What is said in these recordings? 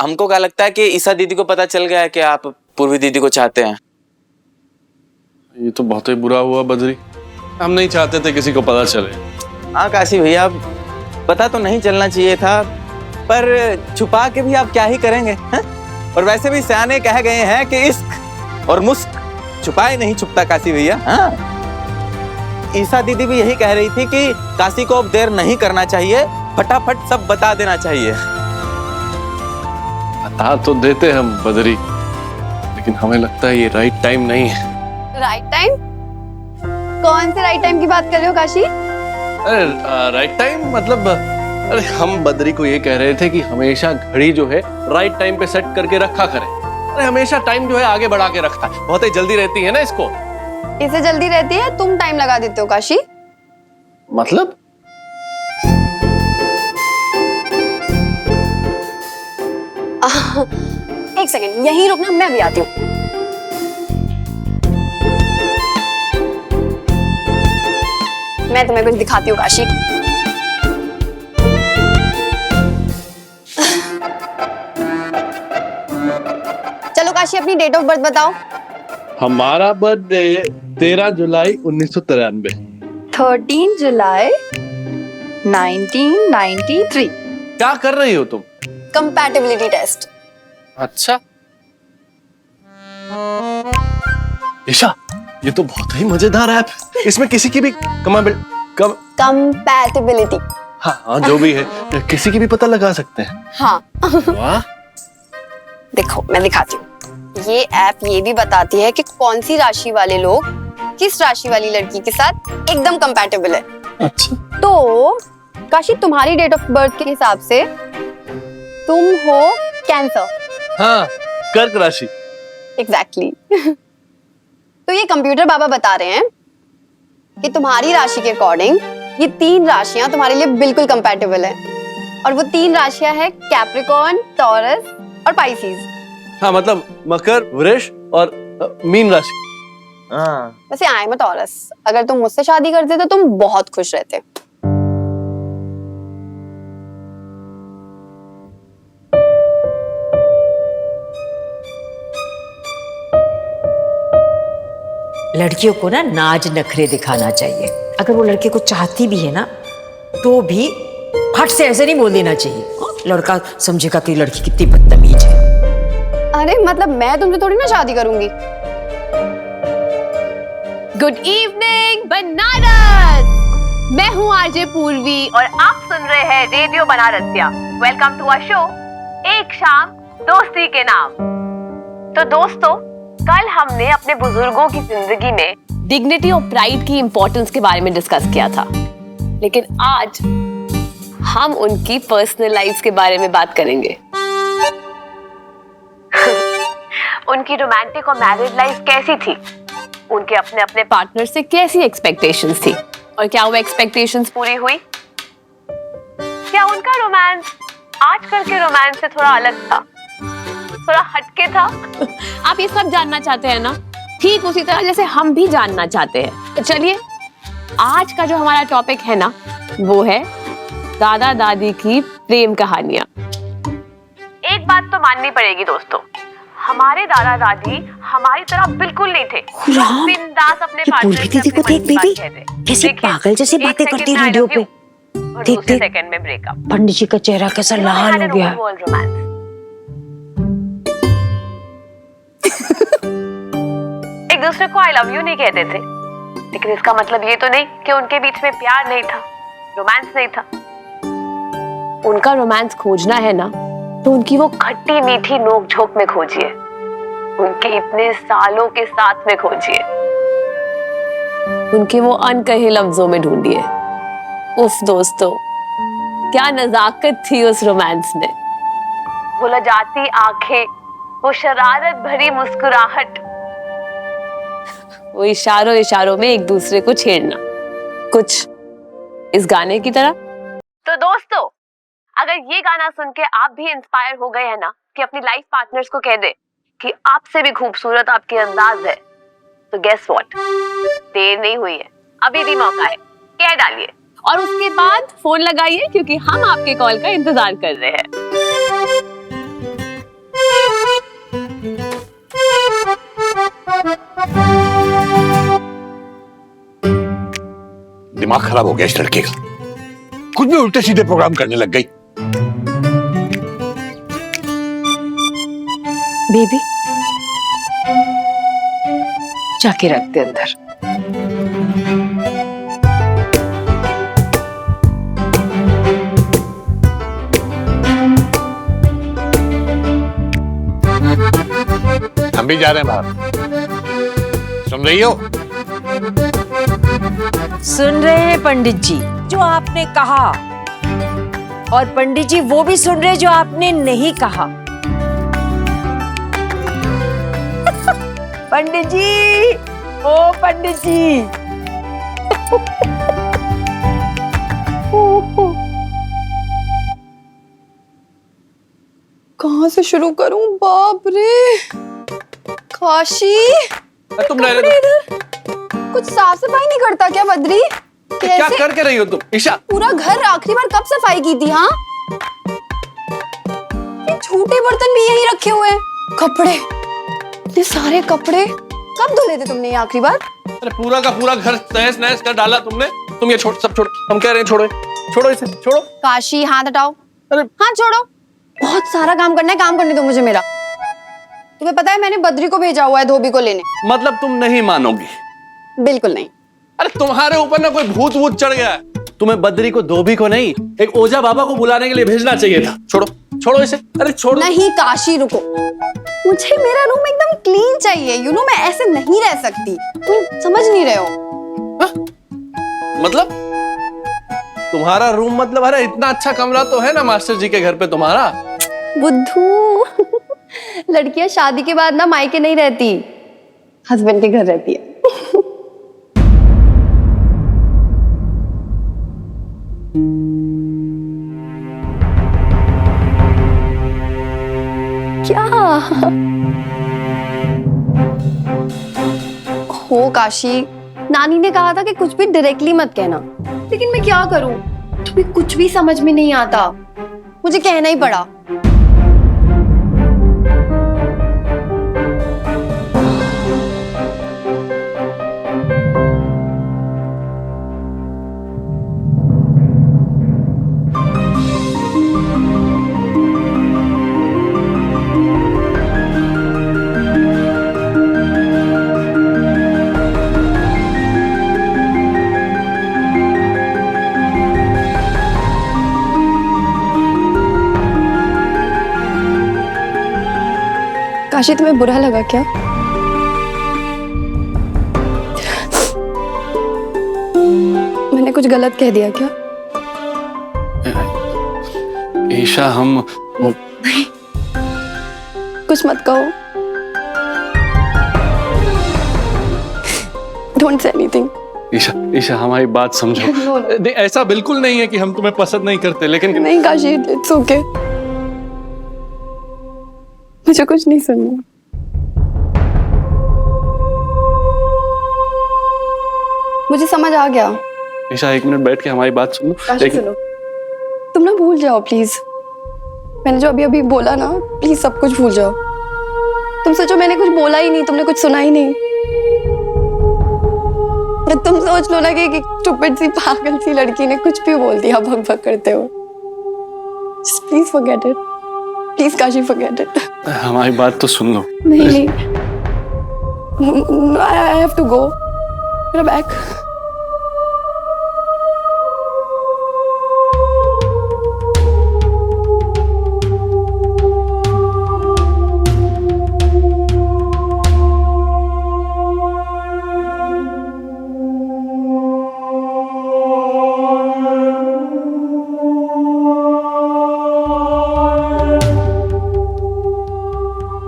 हमको क्या लगता है कि ईसा दीदी को पता चल गया है कि आप पूर्वी दीदी को चाहते हैं। ये तो बहुत ही बुरा हुआ बद्री, हम नहीं चाहते थे किसी को पता चले। हाँ काशी भैया, पता तो नहीं चलना चाहिए था, पर छुपा के भी आप क्या ही करेंगे है? और वैसे भी सियाने कह गए हैं कि इश्क और मुस्क छुपाए नहीं छुपता काशी भैया। हाँ, ईसा दीदी भी यही कह रही थी कि काशी को अब देर नहीं करना चाहिए, फटाफट सब बता देना चाहिए। बता तो देते हम बद्री, लेकिन हमें लगता है ये राइट टाइम नहीं है। Right time? कौन से राइट टाइम की बात कर रहे हो काशी? अरे राइट टाइम मतलब, अरे हम बद्री को ये कह रहे थे कि हमेशा घड़ी जो है राइट टाइम पे सेट करके रखा करे। अरे हमेशा टाइम जो है आगे बढ़ा के रखता है, बहुत ही जल्दी रहती है ना इसको। इसे जल्दी रहती है, तुम टाइम लगा देते हो काशी। मतलब एक सेकंड यहीं रुकना, मैं भी आती हूँ। मैं तुम्हें कुछ दिखाती हूँ काशी। चलो काशी, अपनी डेट ऑफ बर्थ बताओ। हमारा बर्थडे 13 जुलाई 1993। 13 जुलाई 1993। क्या कर रही हो तुम? Compatibility test. अच्छा ईशा, ये तो बहुत ही मजेदार ऐप, इसमें किसी की भी कंपैटिबिलिटी। हाँ जो भी है, किसी की भी पता लगा सकते हैं। हाँ वाह, देखो मैं दिखाती हूँ। ये ऐप ये भी बताती है कि कौन सी राशि वाले लोग किस राशि वाली लड़की के साथ एकदम कंपैटिबल है। अच्छा तो काशी, तुम्हारी डेट ऑफ बर्थ के हिसाब से तुम हो कैंसर। हाँ, कर्क राशि। एग्जैक्टली। तो ये कंप्यूटर बाबा बता रहे हैं कि तुम्हारी राशि के अकॉर्डिंग ये 3 राशियां तुम्हारे लिए बिल्कुल कंपैटिबल है, और वो 3 राशियां है कैप्रिकॉर्न, टॉरस और पाइसेस। हाँ मतलब मकर, वृष और मीन राशि। वैसे आई एम टॉरस, अगर तुम मुझसे शादी करते तो तुम बहुत खुश रहते। लड़कियों को ना नाज नखरे दिखाना चाहिए। अगर वो लड़के को चाहती भी है ना, तो भी फट से ऐसे नहीं बोल देना चाहिए। लड़का समझेगा कि लड़की कितनी बदतमीज है। अरे मतलब मैं तुमसे थोड़ी ना शादी करूंगी। गुड इवनिंग बनारस, मैं हूँ आरजे पूर्वी और आप सुन रहे हैं Radio Banarasiya. Welcome to our show एक शाम दोस्ती के नाम। तो दोस्तों, कल हमने अपने बुजुर्गों की जिंदगी में डिग्निटी और प्राइड की इंपॉर्टेंस के बारे में डिस्कस किया था, लेकिन आज हम उनकी पर्सनल लाइफ के बारे में बात करेंगे। उनकी रोमांटिक और मैरिड लाइफ कैसी थी, उनके अपने अपने पार्टनर से कैसी एक्सपेक्टेशंस थी, और क्या वो एक्सपेक्टेशंस पूरी हुई? क्या उनका रोमांस आजकल के रोमांस से थोड़ा अलग था, थोड़ा हटके था? आप ये सब जानना चाहते हैं ना, ठीक उसी तरह जैसे हम भी जानना चाहते हैं। तो चलिए, आज का जो हमारा टॉपिक है ना, वो है दादा दादी की प्रेम कहानियां। एक बात तो माननी पड़ेगी दोस्तों, हमारे दादा दादी हमारी तरह बिल्कुल नहीं थे। बिंदास अपने पार्टनर से अपनी मन की बात कहते। कैसी पागल जैसी बातें करती है रेडियो पे। देख देख, सेकंड में ब्रेकअप। पंडित जी का चेहरा कैसा लाल हो गया। एक दूसरे को आई लव यू नहीं कहते थे, लेकिन इसका मतलब ये तो नहीं कि उनके बीच में प्यार नहीं था, रोमांस नहीं था। उनका रोमांस खोजना है ना, तो उनकी वो खट्टी मीठी नोक झोंक में खोजिए, उनके इतने सालों के साथ में खोजिए, उनके वो अनकहे लफ्जों में ढूंढिए। उफ दोस्तों, क्या नजाकत थी उस रोमांस में। वो लजाती आंखें, वो शरारत भरी मुस्कुराहट, वो इशारों इशारों में एक दूसरे को छेड़ना, कुछ इस गाने की तरह। तो दोस्तों, अगर ये गाना सुन के आप भी इंस्पायर हो गए हैं ना कि अपनी लाइफ पार्टनर्स को कह दे कि आपसे भी खूबसूरत आपकी अंदाज है, तो गेस व्हाट, देर नहीं हुई है, अभी भी मौका है, कह डालिए और उसके बाद फोन लगाइए, क्योंकि हम आपके कॉल का इंतजार कर रहे हैं। दिमाग खराब हो गया इस लड़के का, कुछ भी उल्टे सीधे प्रोग्राम करने लग गई। बेबी जाके रख दे अंदर। हम भी जा रहे हैं बाहर, सुन रही हो? सुन रहे हैं पंडित जी जो आपने कहा, और पंडित जी वो भी सुन रहे जो आपने नहीं कहा। पंडित जी, ओ पंडित जी। कहाँ से शुरू करूं? बाप रे काशी, तुम रह कपड़े इधर। कुछ साफ सफाई नहीं करता क्या बद्री? क्या कैसे करके रही हो तुम ईशा? पूरा घर आखिरी बार कब सफाई की थी? हाँ, ये झूठे बर्तन भी यही रखे हुए हैं। कपड़े, ये सारे कपड़े कब धुले थे तुमने ये आखिरी बार? अरे पूरा का पूरा घर तहस नहस कर डाला तुमने। तुम ये छोड़, सब छोड़ो, हम कह रहे हैं छोड़ो, छोड़ो इसे, छोड़ो। काशी हाथ हटाओ। अरे हाथ छोड़ो, बहुत सारा काम करना है, काम करने दो मुझे मेरा। तुम्हें पता है मैंने बद्री को भेजा हुआ है धोबी को लेने। मतलब तुम नहीं मानोगी? बिल्कुल नहीं। अरे तुम्हारे ऊपर ना कोई भूत वूत चढ़ गया है। तुम्हें बद्री को, धोबी को नहीं, एक ओझा बाबा को बुलाने के लिए भेजना चाहिए था। छोड़ो, छोड़ो इसे। अरे छोड़ो। नहीं काशी रुको, मुझे मेरा रूम एकदम क्लीन चाहिए। यू नो मैं ऐसे नहीं रह सकती, तुम समझ नहीं रहे हो। मतलब तुम्हारा रूम मतलब? अरे इतना अच्छा कमरा तो है ना मास्टर जी के घर पे तुम्हारा। बुद्धू लड़कियां शादी के बाद ना मायके नहीं रहती, हस्बैंड के घर रहती है। क्या हो काशी, नानी ने कहा था कि कुछ भी डायरेक्टली मत कहना, लेकिन मैं क्या करूं, तुम्हें कुछ भी समझ में नहीं आता, मुझे कहना ही पड़ा। काशी तुम्हें बुरा लगा क्या? मैंने कुछ गलत कह दिया क्या? ईशा हम नहीं, कुछ मत कहो। Don't say anything. Isha, Isha हमारी बात समझो। No, no. ऐसा बिल्कुल नहीं है कि हम तुम्हें पसंद नहीं करते, लेकिन नहीं काशी, इट्स ओके, मुझे कुछ नहीं सुनना। मुझे समझ आ गया। ईशा 1 मिनट बैठ के हमारी बात सुनो। काशी सुनो, तुम ना भूल जाओ प्लीज। मैंने जो अभी अभी बोला ना, प्लीज सब कुछ भूल जाओ। तुम सोचो मैंने कुछ बोला ही नहीं, तुमने कुछ सुना ही नहीं। तुम सोच लो ना कि एक स्टूपिड सी पागल सी लड़की ने कुछ भी बोल दिया भग भग करते हो। Please forget it, please Kashi forget it. हमारी बात तो सुन लो। नहीं, आई हैव टू गो। मेरा बैग।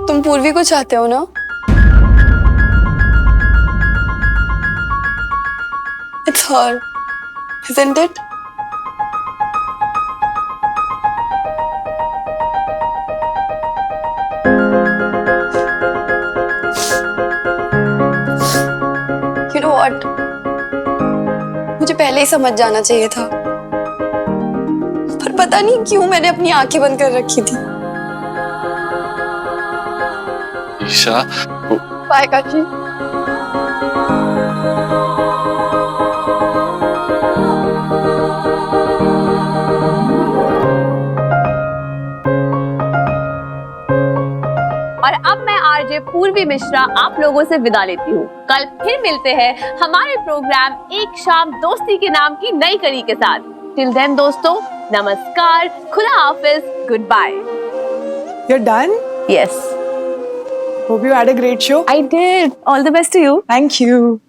तुम पूर्वी को चाहते हो ना? It's her, isn't it? You know what? मुझे पहले ही समझ जाना चाहिए था, पर पता नहीं क्यों मैंने अपनी आंखें बंद कर रखी थी। ईशा, बाय काशी। पूर्वी मिश्रा आप लोगों से विदा लेती हूँ। कल फिर मिलते हैं हमारे प्रोग्राम एक शाम दोस्ती के नाम की नई कड़ी के साथ। टिल देन दोस्तों, नमस्कार, खुदा हाफिज, good bye. You're done? Yes, Hope you had a great show. I did. All the best to you. Thank you.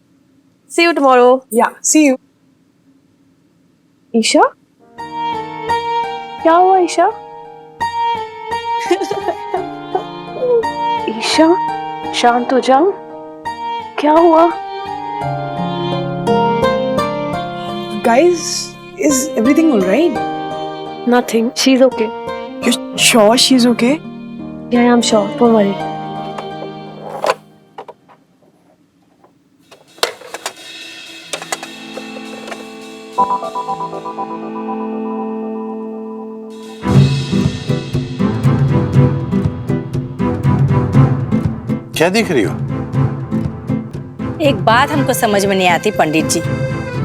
See you tomorrow. Yeah, see you. Isha, क्या हुआ ईशा? ईशा, शांत हो जाओ। क्या हुआ? Guys, is everything all right? Nothing. She's okay. You're sure she's okay? Yeah, I'm sure. Don't worry. क्या देख रही हो? एक बात हमको समझ में नहीं आती पंडित जी,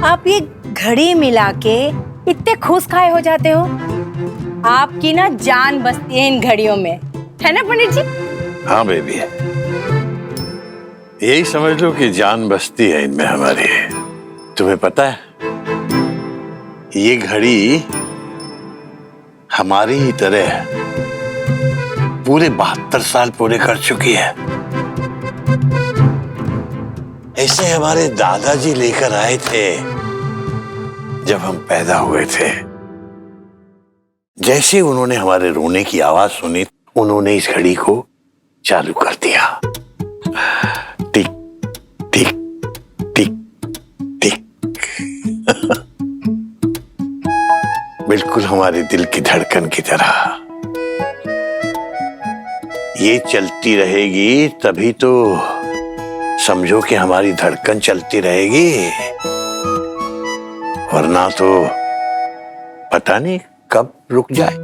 आप ये घड़ी मिला के इतने खुश खाए हो जाते हो। आपकी ना जान बसती है इन घड़ियों में, है ना पंडित जी? हाँ बेबी, यही समझ लो कि जान बसती है इनमें हमारी। तुम्हें पता है, ये घड़ी हमारी ही तरह पूरे 72 साल पूरे कर चुकी है। ऐसे हमारे दादाजी लेकर आए थे जब हम पैदा हुए थे। जैसे उन्होंने हमारे रोने की आवाज सुनी, उन्होंने इस घड़ी को चालू कर दिया। टिक टिक टिक टिक। बिल्कुल हमारे दिल की धड़कन की तरह। ये चलती रहेगी तभी तो समझो कि हमारी धड़कन चलती रहेगी, वरना तो पता नहीं कब रुक जाए।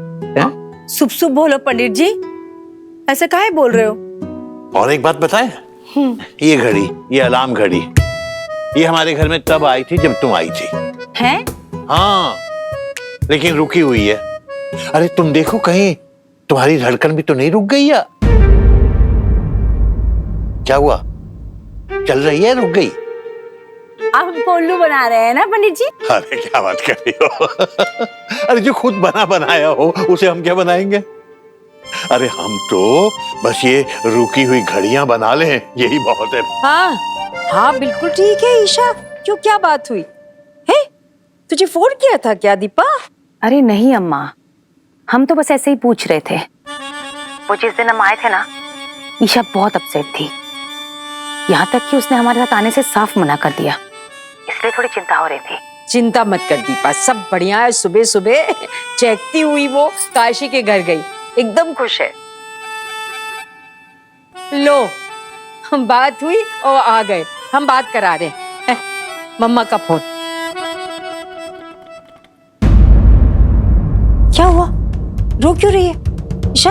शुभ शुभ बोलो पंडित जी, ऐसे काहे बोल रहे हो? और एक बात बताएं, ये घड़ी, ये अलार्म घड़ी, ये हमारे घर में तब आई थी जब तुम आई थी। हैं? हाँ, लेकिन रुकी हुई है। अरे तुम देखो कहीं तुम्हारी धड़कन भी तो नहीं रुक गई या? क्या हुआ? चल रही है, रुक गई? आप हमको उल्लू बना रहे हैं ना पंडित जी? अरे क्या बात कर रही हो? अरे जो खुद बना बनाया हो उसे हम क्या बनाएंगे? अरे हम तो बस ये रुकी हुई घड़ियां बना लें, यही बहुत है। हाँ हाँ बिल्कुल ठीक है ईशा, क्यों क्या बात हुई है? तुझे फोन किया था क्या दीपा? अरे नहीं अम्मा, हम तो बस ऐसे ही पूछ रहे थे। वो जिस दिन हम आए थे ना, ईशा बहुत अपसेट थी, यहाँ तक कि उसने हमारे साथ आने से साफ मना कर दिया, इसलिए थोड़ी चिंता हो रही थी। चिंता मत कर दीपा, सब बढ़िया है। सुबह सुबह चहकती हुई वो काशी के घर गई, एकदम खुश है। लो, हम बात हुई और आ गए, हम बात करा रहे हैं। मम्मा का फोन। क्या हुआ? रो क्यों रही है ईशा?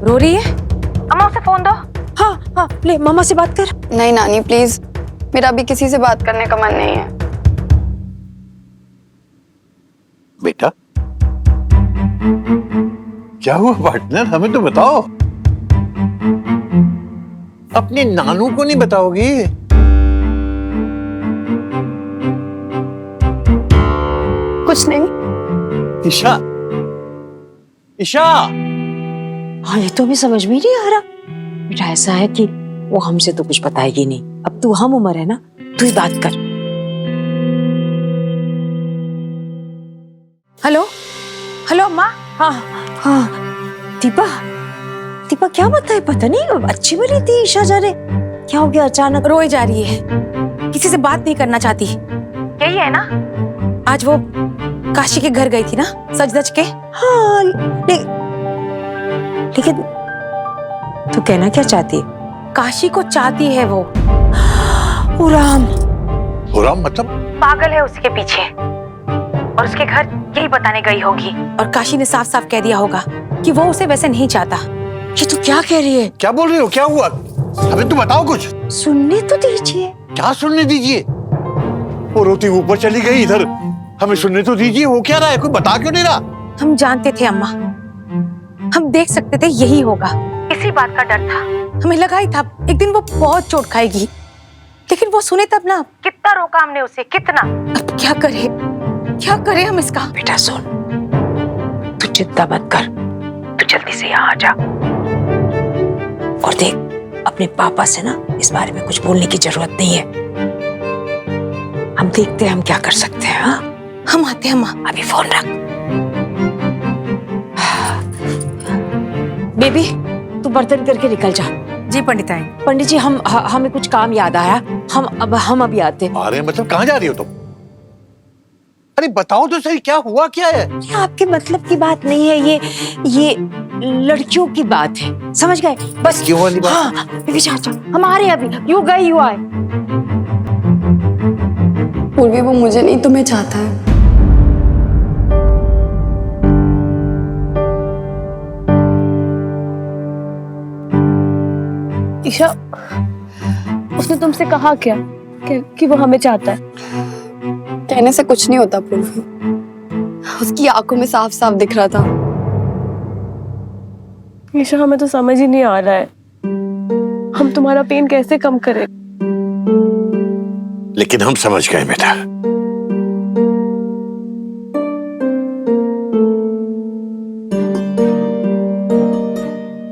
रो रही है? अम्मा उसे फोन दो। हाँ हाँ ले, मम्मा से बात कर। नहीं नानी प्लीज, मेरा अभी किसी से बात करने का मन नहीं है। बेटा क्या हुआ पार्टनर, हमें तो बताओ। अपने नानू को नहीं बताओगी? कुछ नहीं। ईशा, ईशा। हाँ ये तो हमें समझ में ही नहीं आ रहा। बेटा ऐसा है कि वो हमसे तो कुछ बताएगी नहीं। अब तू हम उम्र है ना, तू ही बात कर। हेलो हेलो अम्मा। हाँ हाँ दीपा, दीपा क्या बताए? पता नहीं, अच्छी भली थी ईशा जाने, क्या हो गया अचानक? रोए जा रही है, किसी से बात नहीं करना चाहती। यही है ना, आज वो काशी के घर गई थी ना सज धज के। हाँ लेकिन तू कहना क्या चाहती है? काशी को चाहती है वो। ओ राम, मतलब? पागल है उसके पीछे, और उसके घर यही बताने गई होगी। और काशी ने साफ साफ कह दिया होगा कि वो उसे वैसे नहीं चाहता। ये तू क्या कह रही है? क्या बोल रही हो? क्या हुआ? हमें तो बताओ कुछ। सुनने तो दीजिए। क्या सुनने दीजिए? वो रोती ऊपर चली गई, इधर हमें सुनने तो दीजिए। वो क्या रहा है? कोई बता क्यों नहीं रहा? हम जानते थे अम्मा, हम देख सकते थे यही होगा, इसी बात का डर था। हमें लगा ही था एक दिन वो बहुत चोट खाएगी, लेकिन वो सुने तब ना। कितना रोका हमने उसे, कितना। अब क्या करे हम इसका। बेटा सुन, तू चिंता मत कर, तू जल्दी से यहाँ आ जा। और देख, अपने पापा से ना इस बारे में कुछ बोलने की जरूरत नहीं है। हम देखते हैं हम क्या कर सकते हैं। हाँ, हम आते हैं माँ। अभी फोन रख। बेबी, तू बर्तन करके निकल जा। जी पंडिताई। पंडित जी, हमें कुछ काम याद आया, हम अभी आते हैं। अरे मतलब कहाँ जा रही हो तुम? अरे बताओ तो सही, क्या हुआ क्या है? ये आपके मतलब की बात नहीं है, ये लड़कियों की बात है, समझ गए? बस क्यों वाली बात? हाँ, बेबी जा, हम आ रहे हैं अभी। यू गए यू आए। पूर्वी, वो मुझे नहीं तुम्हें चाहता है। ईशा, उसने तुमसे कहा क्या कि वो हमें चाहता है? कहने से कुछ नहीं होता पूर्वी, उसकी आंखों में साफ साफ दिख रहा था। ईशा, हमें तो समझ ही नहीं आ रहा है, हम तुम्हारा पेन कैसे कम करें? लेकिन हम समझ गए बेटा।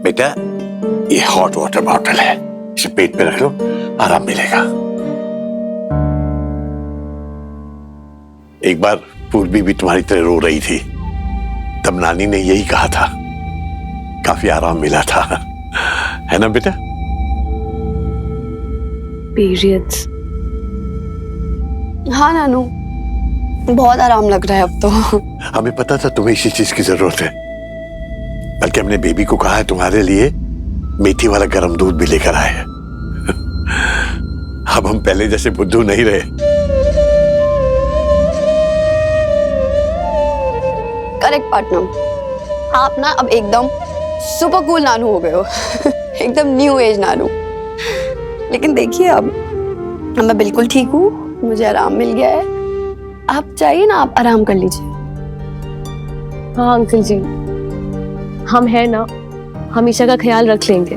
बेटा, ये हॉट वाटर बॉटल है, इसे पेट पे रख लो, आराम मिलेगा। एक बार पूर्वी भी तुम्हारी तरह रो रही थी, तब नानी ने यही कहा था, काफी आराम मिला था, है ना बेटा? पीरियड्स। हाँ नानू, बहुत आराम लग रहा है अब तो। हमें पता था तुम्हें इसी चीज की जरूरत है, बल्कि हमने बेबी को कहा है तुम्हारे लिए मेथी वाला गर्म दूध भी लेकर आए हैं। अब हम पहले जैसे बुद्धू नहीं रहे। करेक्ट पार्टनर, आप ना अब एकदम सुपर कूल नानू हो गए हो। एकदम न्यू एज नानू। लेकिन देखिए, अब मैं बिल्कुल ठीक हूँ, मुझे आराम मिल गया है। आप चाहिए ना, आप आराम कर लीजिए। हाँ अंकल जी, हम हैं ना, हम ईशा का ख्याल रख लेंगे।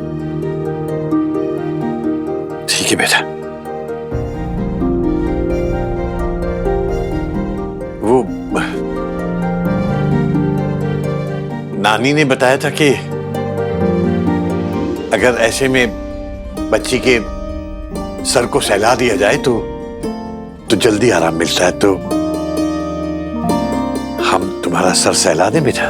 ठीक है बेटा। वो नानी ने बताया था कि अगर ऐसे में बच्ची के सर को सहला दिया जाए तो जल्दी आराम मिलता है, तो हम तुम्हारा सर सहला दें बेटा।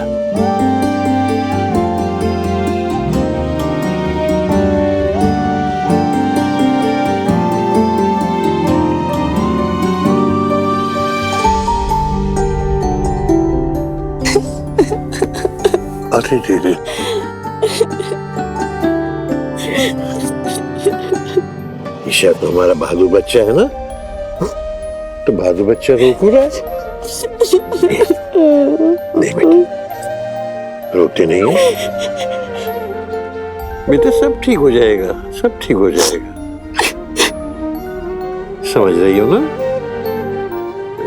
अरे दीदी, ईशा तो हमारा बहादुर बच्चा है ना, तो बहादुर बच्चा रो क्यों रहा है? नहीं बेटा, रोते नहीं है बेटा, सब ठीक हो जाएगा, सब ठीक हो जाएगा। समझ रही हो ना?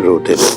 रोते नहीं।